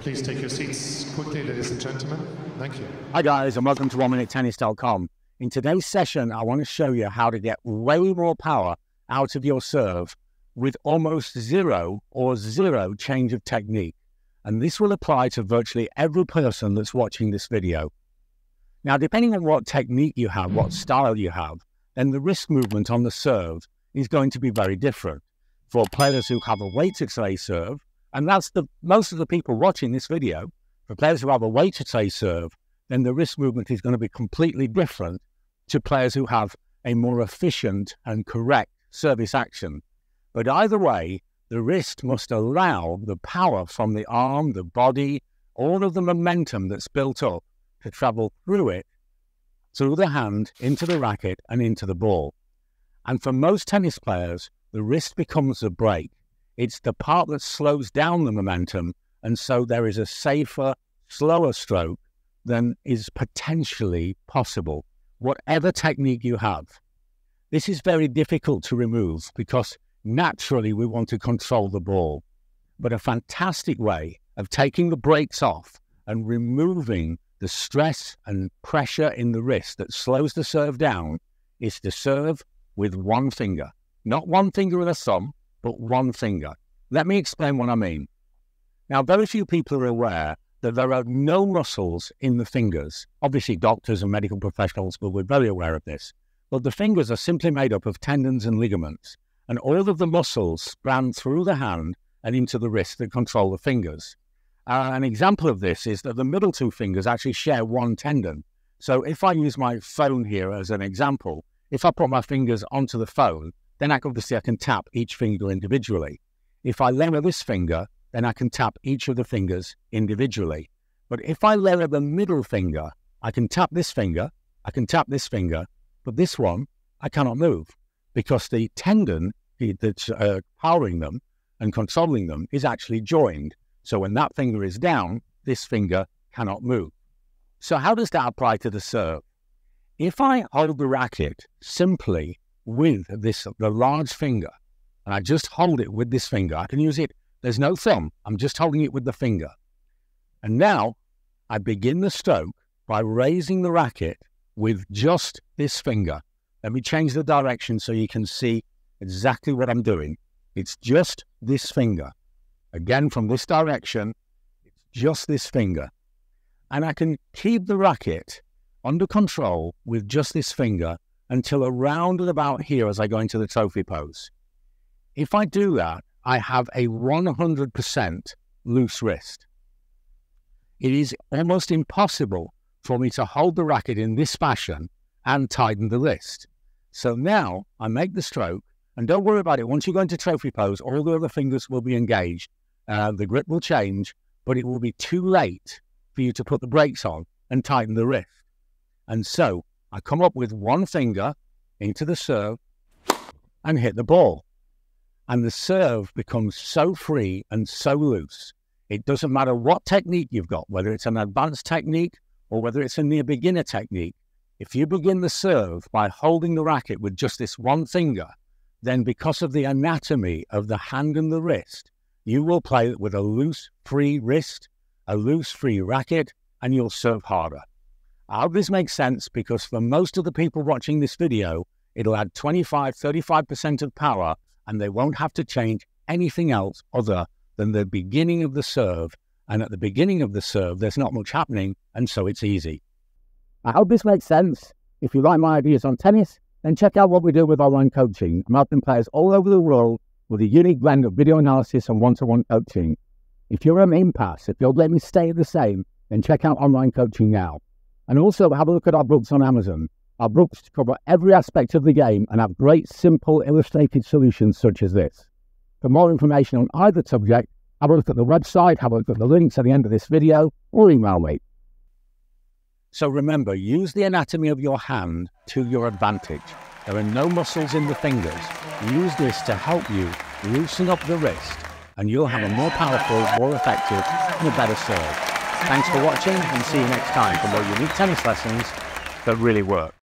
Please take your seats quickly, ladies and gentlemen. Thank you. Hi guys, and welcome to 1MinuteTennis.com. In today's session, I want to show you how to get way more power out of your serve with almost zero change of technique. And this will apply to virtually every person that's watching this video. Now, depending on what technique you have, what style you have, then the wrist movement on the serve is going to be very different. For players who have a weighted tray serve, and that's most of the people watching this video, for players who have a weighted tray serve, then the wrist movement is going to be completely different to players who have a more efficient and correct service action. But either way, the wrist must allow the power from the arm, the body, all of the momentum that's built up to travel through it, through the hand, into the racket and into the ball. And for most tennis players, the wrist becomes the brake. It's the part that slows down the momentum, and so there is a safer, slower stroke than is potentially possible, whatever technique you have. This is very difficult to remove because naturally we want to control the ball. But a fantastic way of taking the brakes off and removing the stress and pressure in the wrist that slows the serve down is to serve with one finger. Not one finger and a thumb, but one finger. Let me explain what I mean. Now, very few people are aware that there are no muscles in the fingers. Obviously, doctors and medical professionals will be very aware of this. But the fingers are simply made up of tendons and ligaments, and all of the muscles span through the hand and into the wrist that control the fingers. An example of this is that the middle two fingers actually share one tendon. So if I use my phone here as an example, if I put my fingers onto the phone, then obviously I can tap each finger individually. If I lower this finger, then I can tap each of the fingers individually. But if I lower the middle finger, I can tap this finger, I can tap this finger, but this one, I cannot move because the tendon that's powering them and controlling them is actually joined. So when that finger is down, this finger cannot move. So how does that apply to the serve? If I hold the racket simply with the large finger, and I just hold it with this finger, I can use it, there's no thumb, I'm just holding it with the finger. And now I begin the stroke by raising the racket with just this finger. Let me change the direction so you can see exactly what I'm doing. It's just this finger. Again, from this direction, it's just this finger. And I can keep the racket under control with just this finger until around and about here as I go into the trophy pose. If I do that, I have a 100% loose wrist. It is almost impossible for me to hold the racket in this fashion and tighten the wrist. So now I make the stroke, and don't worry about it. Once you go into trophy pose, all the other fingers will be engaged. The grip will change, but it will be too late for you to put the brakes on and tighten the wrist. And so I come up with one finger into the serve and hit the ball. And the serve becomes so free and so loose. It doesn't matter what technique you've got, whether it's an advanced technique or whether it's a near beginner technique. If you begin the serve by holding the racket with just this one finger, then because of the anatomy of the hand and the wrist, you will play with a loose, free wrist, a loose, free racket, and you'll serve harder. I hope this makes sense because for most of the people watching this video, it'll add 25–35% of power and they won't have to change anything else other than the beginning of the serve. And at the beginning of the serve, there's not much happening, and so it's easy. I hope this makes sense. If you like my ideas on tennis, then check out what we do with online coaching. I'm helping players all over the world with a unique blend of video analysis and one-to-one coaching. If you're at an impasse, if you'll let me stay the same, then check out online coaching now. And also have a look at our books on Amazon. Our books cover every aspect of the game and have great, simple, illustrated solutions such as this. For more information on either subject, have a look at the website, have a look at the links at the end of this video, or email me. So remember, use the anatomy of your hand to your advantage. There are no muscles in the fingers. Use this to help you loosen up the wrist, and you'll have a more powerful, more effective, and a better serve. Thanks for watching, and see you next time for more unique tennis lessons that really work.